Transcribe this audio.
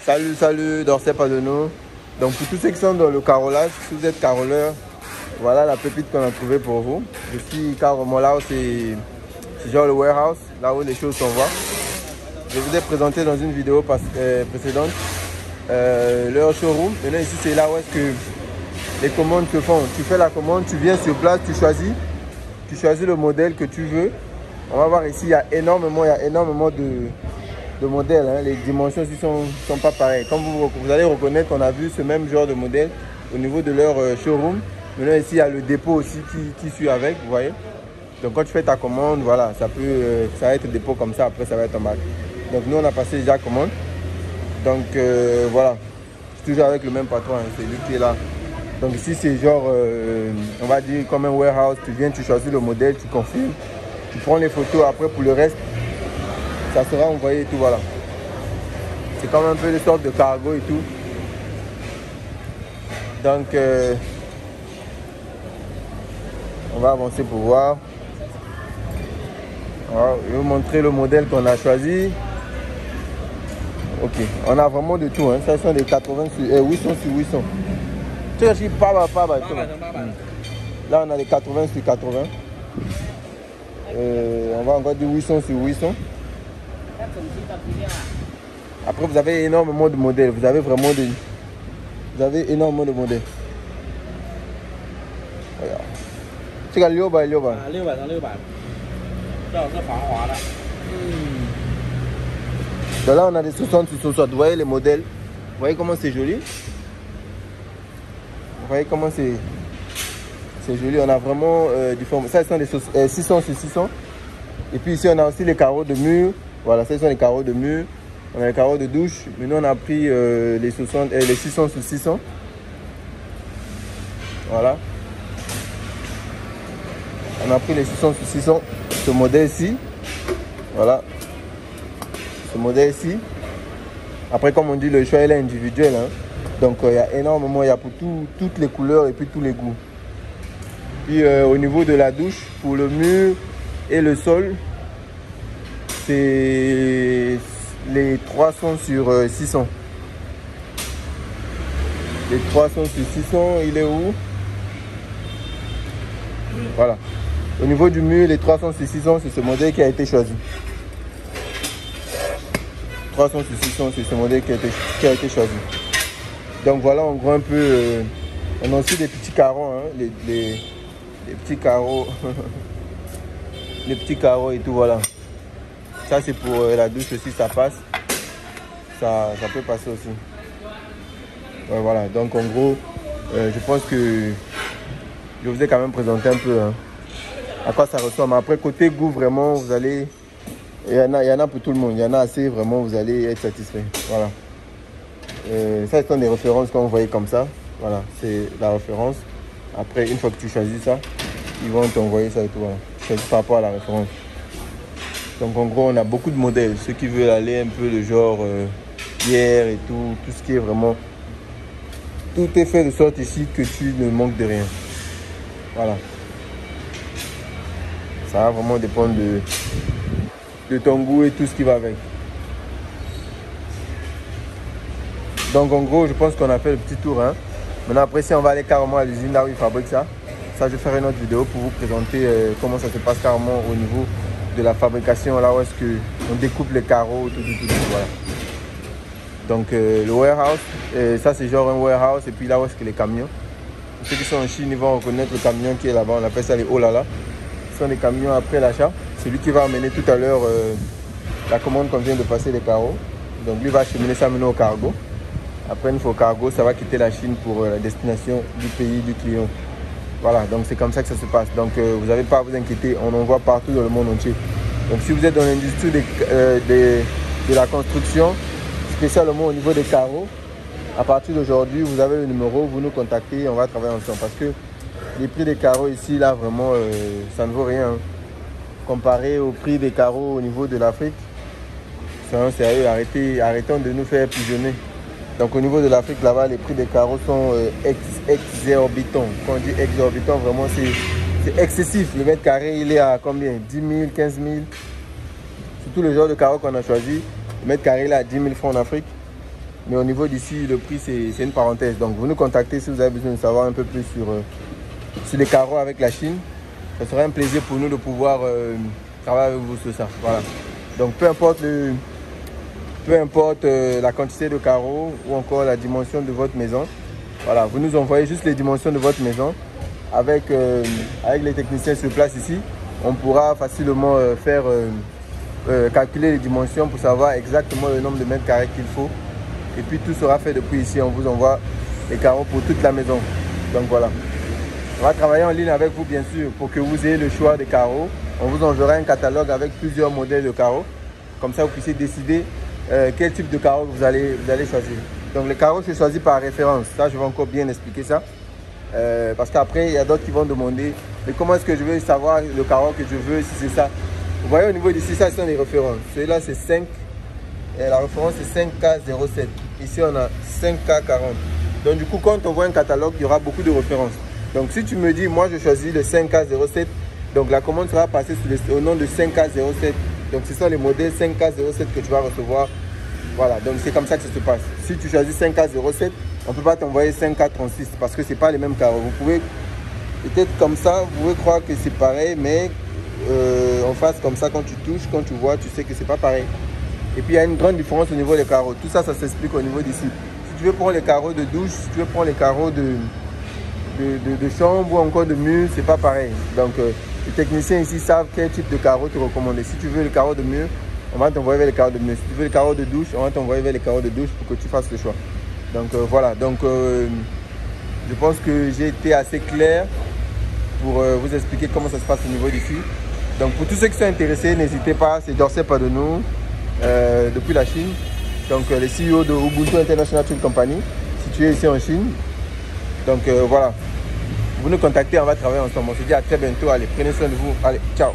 Salut, Dorcet Padono. Donc pour tous ceux qui sont dans le carrelage, si vous êtes carreleur, voilà la pépite qu'on a trouvée pour vous. Je suis carrément là où c'est genre le warehouse, là où les choses s'envoient. Je vous ai présenté dans une vidéo précédente leur showroom. Maintenant ici c'est là où est-ce que les commandes se font. Tu fais la commande, tu viens sur place, tu choisis le modèle que tu veux. On va voir ici, il y a énormément de modèles, hein. Les dimensions ici sont pas pareilles. Comme vous allez reconnaître qu'on a vu ce même genre de modèle au niveau de leur showroom. Maintenant ici il y a le dépôt aussi qui suit avec, vous voyez. Donc quand tu fais ta commande, voilà, ça va être dépôt comme ça, après ça va être en bac. Donc nous on a passé déjà commande. Donc voilà, c'est toujours avec le même patron, hein. C'est lui qui est là. Donc ici c'est genre, on va dire comme un warehouse, tu viens, tu choisis le modèle, tu confirmes, tu prends les photos, après pour le reste, ça sera envoyé et tout, voilà. C'est comme un peu une sorte de cargo et tout. Donc, on va avancer pour voir. Alors, je vais vous montrer le modèle qu'on a choisi. Ok, on a vraiment de tout, hein. Ça sont des 80 sur 800 sur 800. Tu sais, pas. Là, on a des 80 sur 80. On va encore dire 800 sur 800. Après, vous avez énormément de modèles. Vous avez énormément de modèles. Regarde. C'est le Lioba. Donc là, on a des 60 sur 60. Vous voyez les modèles. Vous voyez comment c'est joli. Vous voyez comment c'est joli. On a vraiment du format. Ça, ce sont des 600 sur 600. Et puis ici, on a aussi les carreaux de mur. Voilà, ce sont les carreaux de mur. On a les carreaux de douche. Maintenant, on a pris les 600 sur 600. Voilà. On a pris les 600 sur 600. Ce modèle-ci. Voilà. Ce modèle-ci. Après, comme on dit, le choix est individuel, hein. Donc, il y a énormément. Il y a pour toutes les couleurs et puis tous les goûts. Puis, au niveau de la douche, pour le mur et le sol, c'est les 300 sur 600. Les 300 sur 600, il est où? Voilà. Au niveau du mur, les 300 sur 600, c'est ce modèle qui a été choisi. 300 sur 600, c'est ce modèle qui a été choisi. Donc voilà en gros un peu. On a aussi des petits carreaux, hein, les petits carreaux. Les petits carreaux et tout, voilà. Ça c'est pour la douche aussi, ça passe. Ça peut passer aussi. Ouais, voilà, donc en gros, je pense que je vous ai quand même présenté un peu, hein, à quoi ça ressemble. Après, côté goût, vraiment, vous allez... Il y en a pour tout le monde. Il y en a assez, vraiment, vous allez être satisfait. Voilà. Ça, ce sont des références quand vous voyez comme ça. Voilà, c'est la référence. Après, une fois que tu choisis ça, ils vont t'envoyer ça et tout. Voilà. Choisis par rapport à la référence. Donc en gros, on a beaucoup de modèles. Ceux qui veulent aller un peu le genre hier et tout ce qui est vraiment... Tout est fait de sorte ici que tu ne manques de rien. Voilà. Ça va vraiment dépendre de ton goût et tout ce qui va avec. Donc en gros, je pense qu'on a fait le petit tour, hein. Maintenant après, si on va aller carrément à l'usine là où ils fabriquent ça, je vais faire une autre vidéo pour vous présenter comment ça se passe carrément au niveau de la fabrication, là où est-ce qu'on découpe les carreaux, tout, voilà. Donc le warehouse, ça c'est genre un warehouse, et puis là où est-ce que les camions. Pour ceux qui sont en Chine, ils vont reconnaître le camion qui est là-bas, on appelle ça les olala. Ce sont des camions après l'achat. C'est lui qui va amener tout à l'heure la commande qu'on vient de passer les carreaux. Donc lui va acheminer ça maintenant au cargo. Après une fois au cargo, ça va quitter la Chine pour la destination du pays du client. Voilà, donc c'est comme ça que ça se passe. Donc vous n'avez pas à vous inquiéter, on en voit partout dans le monde entier. Donc si vous êtes dans l'industrie de la construction, spécialement au niveau des carreaux, à partir d'aujourd'hui, vous avez le numéro, vous nous contactez, on va travailler ensemble. Parce que les prix des carreaux ici, là, vraiment, ça ne vaut rien, hein. Comparé au prix des carreaux au niveau de l'Afrique, c'est un sérieux, arrêtons de nous faire pigeonner. Donc au niveau de l'Afrique, là-bas, les prix des carreaux sont exorbitants. Quand on dit exorbitant, vraiment, c'est excessif. Le mètre carré, il est à combien? 10 000, 15 000. Surtout le genre de carreau qu'on a choisi. Le mètre carré, il est à 10 000 francs en Afrique. Mais au niveau d'ici, le prix, c'est une parenthèse. Donc, vous nous contactez si vous avez besoin de savoir un peu plus sur les carreaux avec la Chine. Ce serait un plaisir pour nous de pouvoir travailler avec vous sur ça. Voilà. Donc, peu importe la quantité de carreaux ou encore la dimension de votre maison. Voilà, vous nous envoyez juste les dimensions de votre maison. Avec les techniciens sur place ici, on pourra facilement calculer les dimensions pour savoir exactement le nombre de mètres carrés qu'il faut. Et puis tout sera fait depuis ici. On vous envoie les carreaux pour toute la maison. Donc voilà. On va travailler en ligne avec vous bien sûr pour que vous ayez le choix des carreaux. On vous enverra un catalogue avec plusieurs modèles de carreaux. Comme ça, vous puissiez décider quel type de carreau vous allez choisir. Donc les carreaux, c'est choisi par référence. Ça, je vais encore bien expliquer ça. Parce qu'après, il y a d'autres qui vont demander mais comment est-ce que je vais savoir le carreau que je veux, si c'est ça. Vous voyez au niveau d'ici, ça sont les références. Celui-là, c'est 5. Et la référence, c'est 5K07. Ici, on a 5K40. Donc du coup, quand on voit un catalogue, il y aura beaucoup de références. Donc si tu me dis, moi, je choisis le 5K07, donc la commande sera passée au nom de 5K07. Donc ce sont les modèles 5K07 que tu vas recevoir. Voilà, donc c'est comme ça que ça se passe. Si tu choisis 5K07, on ne peut pas t'envoyer 5K36 parce que ce n'est pas les mêmes carreaux. Vous pouvez, peut-être comme ça, vous pouvez croire que c'est pareil, mais en face, comme ça, quand tu touches, quand tu vois, tu sais que ce n'est pas pareil. Et puis il y a une grande différence au niveau des carreaux. Tout ça, ça s'explique au niveau d'ici. Si tu veux prendre les carreaux de douche, si tu veux prendre les carreaux de chambre ou encore de mur, c'est pas pareil. Donc les techniciens ici savent quel type de carreau te recommander. Si tu veux les carreaux de mur, on va t'envoyer vers les carreaux de mur. Si tu veux les carreaux de douche, on va t'envoyer vers les carreaux de douche pour que tu fasses le choix. Donc voilà, donc je pense que j'ai été assez clair pour vous expliquer comment ça se passe au niveau d'ici. Donc pour tous ceux qui sont intéressés, n'hésitez pas, c'est Dorsey Padono depuis la Chine. Donc le CEO de Ubuntu International Tool Company, situé ici en Chine. Donc voilà, vous nous contactez, on va travailler ensemble. On se dit à très bientôt. Allez, prenez soin de vous. Allez, ciao.